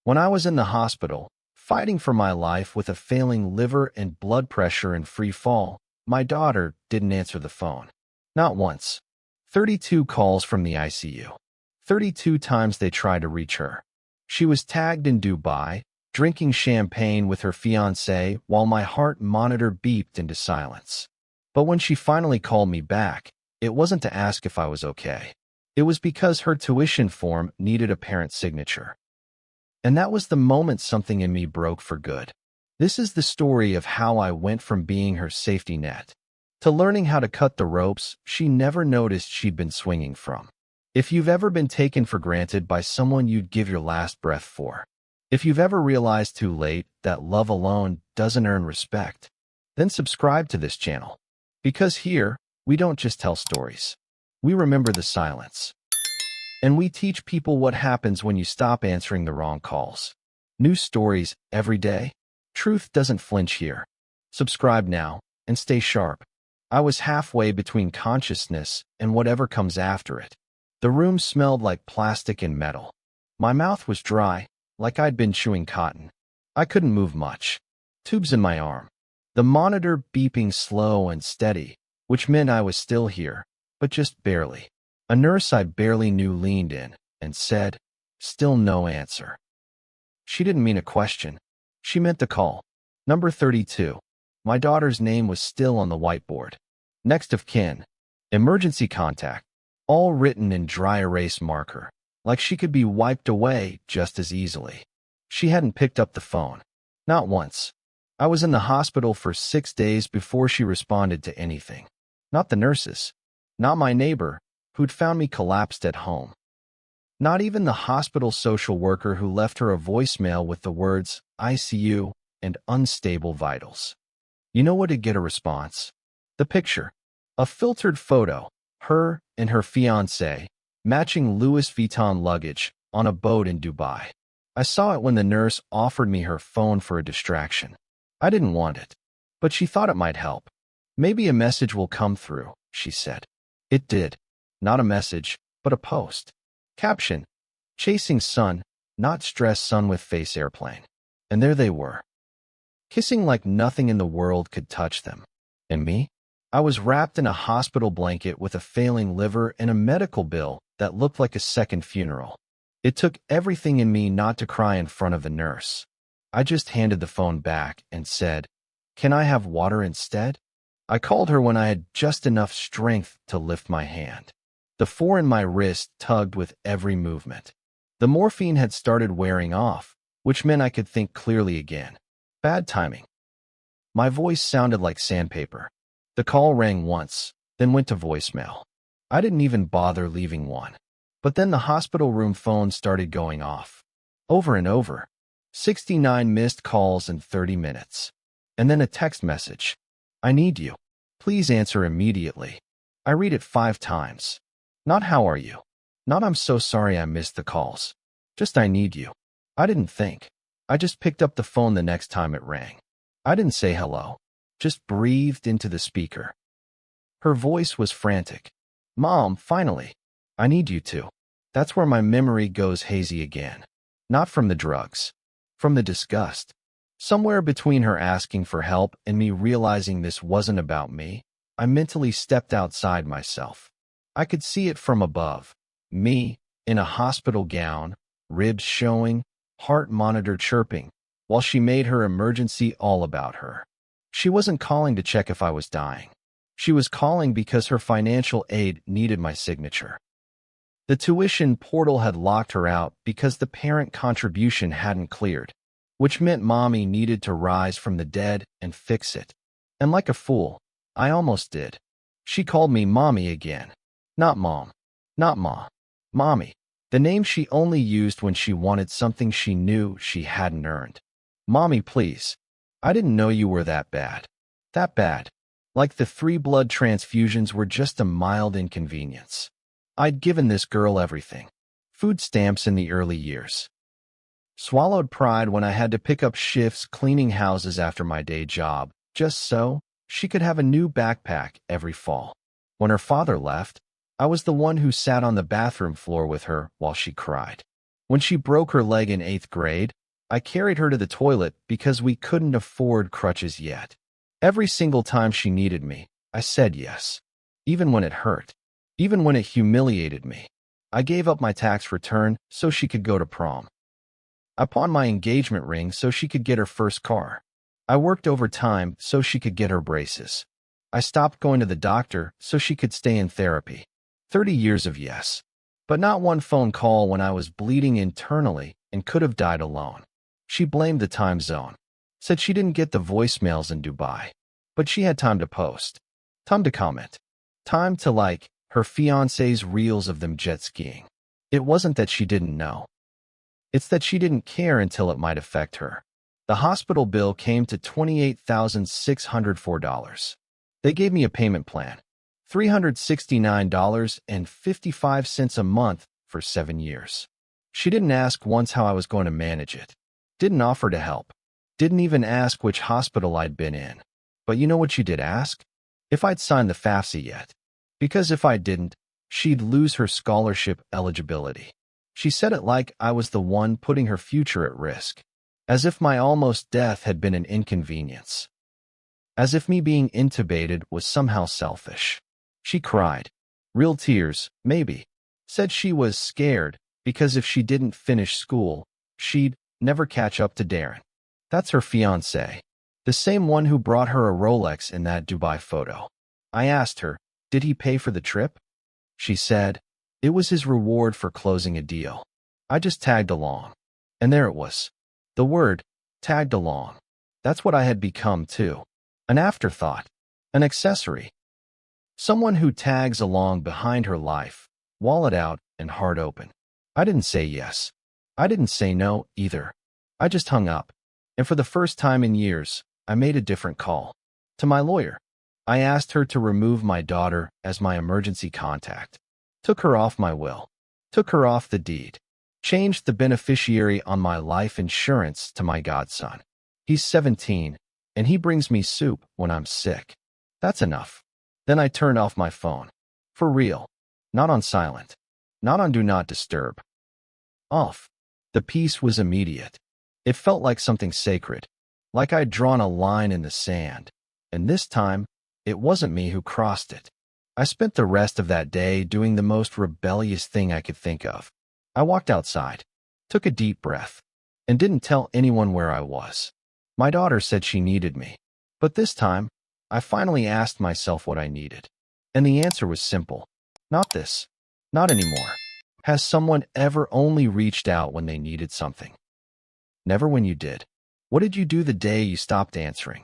When I was in the hospital, fighting for my life with a failing liver and blood pressure and free fall, my daughter didn't answer the phone. Not once. 32 calls from the ICU. 32 times they tried to reach her. She was tagged in Dubai, drinking champagne with her fiancé while my heart monitor beeped into silence. But when she finally called me back, it wasn't to ask if I was okay. It was because her tuition form needed a parent's signature. And that was the moment something in me broke for good. This is the story of how I went from being her safety net to learning how to cut the ropes she never noticed she'd been swinging from. If you've ever been taken for granted by someone you'd give your last breath for, if you've ever realized too late that love alone doesn't earn respect, then subscribe to this channel. Because here, we don't just tell stories. We remember the silence. And we teach people what happens when you stop answering the wrong calls. New stories every day. Truth doesn't flinch here. Subscribe now and stay sharp. I was halfway between consciousness and whatever comes after it. The room smelled like plastic and metal. My mouth was dry, like I'd been chewing cotton. I couldn't move much. Tubes in my arm. The monitor beeping slow and steady, which meant I was still here, but just barely. A nurse I barely knew leaned in and said, "Still no answer." She didn't mean a question. She meant the call. Number 32. My daughter's name was still on the whiteboard. Next of kin. Emergency contact. All written in dry erase marker, like she could be wiped away just as easily. She hadn't picked up the phone. Not once. I was in the hospital for 6 days before she responded to anything. Not the nurses. Not my neighbor, who'd found me collapsed at home. Not even the hospital social worker who left her a voicemail with the words ICU and unstable vitals. You know what would get a response? The picture. A filtered photo. Her and her fiancé, matching Louis Vuitton luggage, on a boat in Dubai. I saw it when the nurse offered me her phone for a distraction. I didn't want it, but she thought it might help. Maybe a message will come through, she said. It did. Not a message, but a post. Caption: Chasing sun, not stress sun with face airplane. And there they were, kissing like nothing in the world could touch them. And me? I was wrapped in a hospital blanket with a failing liver and a medical bill that looked like a second funeral. It took everything in me not to cry in front of the nurse. I just handed the phone back and said, "Can I have water instead?" I called her when I had just enough strength to lift my hand. The 4 in my wrist tugged with every movement. The morphine had started wearing off, which meant I could think clearly again. Bad timing. My voice sounded like sandpaper. The call rang once, then went to voicemail. I didn't even bother leaving one. But then the hospital room phone started going off. Over and over. 69 missed calls in 30 minutes. And then a text message. "I need you. Please answer immediately." I read it 5 times. Not "How are you?" Not "I'm so sorry I missed the calls." Just "I need you." I didn't think. I just picked up the phone the next time it rang. I didn't say hello. Just breathed into the speaker. Her voice was frantic. "Mom, finally. I need you to." That's where my memory goes hazy again. Not from the drugs. From the disgust. Somewhere between her asking for help and me realizing this wasn't about me, I mentally stepped outside myself. I could see it from above. Me, in a hospital gown, ribs showing, heart monitor chirping, while she made her emergency all about her. She wasn't calling to check if I was dying. She was calling because her financial aid needed my signature. The tuition portal had locked her out because the parent contribution hadn't cleared, which meant Mommy needed to rise from the dead and fix it. And like a fool, I almost did. She called me Mommy again. Not Mom. Not Ma. Mommy. The name she only used when she wanted something she knew she hadn't earned. "Mommy, please. I didn't know you were that bad." That bad. Like the 3 blood transfusions were just a mild inconvenience. I'd given this girl everything. Food stamps in the early years. Swallowed pride when I had to pick up shifts cleaning houses after my day job, just so she could have a new backpack every fall. When her father left, I was the one who sat on the bathroom floor with her while she cried. When she broke her leg in 8th grade, I carried her to the toilet because we couldn't afford crutches yet. Every single time she needed me, I said yes. Even when it hurt. Even when it humiliated me. I gave up my tax return so she could go to prom. I pawned my engagement ring so she could get her first car. I worked overtime so she could get her braces. I stopped going to the doctor so she could stay in therapy. 30 years of yes. But not one phone call when I was bleeding internally and could have died alone. She blamed the time zone. Said she didn't get the voicemails in Dubai. But she had time to post. Time to comment. Time to like her fiancé's reels of them jet skiing. It wasn't that she didn't know. It's that she didn't care until it might affect her. The hospital bill came to $28,604. They gave me a payment plan, $369.55 a month for 7 years. She didn't ask once how I was going to manage it. Didn't offer to help. Didn't even ask which hospital I'd been in. But you know what she did ask? If I'd signed the FAFSA yet. Because if I didn't, she'd lose her scholarship eligibility. She said it like I was the one putting her future at risk. As if my almost death had been an inconvenience. As if me being intubated was somehow selfish. She cried. Real tears, maybe. Said she was scared because if she didn't finish school, she'd never catch up to Darren. That's her fiancé. The same one who brought her a Rolex in that Dubai photo. I asked her, did he pay for the trip? She said, it was his reward for closing a deal. I just tagged along. And there it was. The word, tagged along. That's what I had become too. An afterthought. An accessory. Someone who tags along behind her life, wallet out and heart open. I didn't say yes. I didn't say no either. I just hung up. And for the first time in years, I made a different call. To my lawyer. I asked her to remove my daughter as my emergency contact. Took her off my will. Took her off the deed. Changed the beneficiary on my life insurance to my godson. He's 17, and he brings me soup when I'm sick. That's enough. Then I turned off my phone. For real. Not on silent. Not on do not disturb. Off. The peace was immediate. It felt like something sacred. Like I'd drawn a line in the sand. And this time, it wasn't me who crossed it. I spent the rest of that day doing the most rebellious thing I could think of. I walked outside, took a deep breath, and didn't tell anyone where I was. My daughter said she needed me. But this time, I finally asked myself what I needed. And the answer was simple. Not this. Not anymore. Has someone ever only reached out when they needed something? Never when you did. What did you do the day you stopped answering?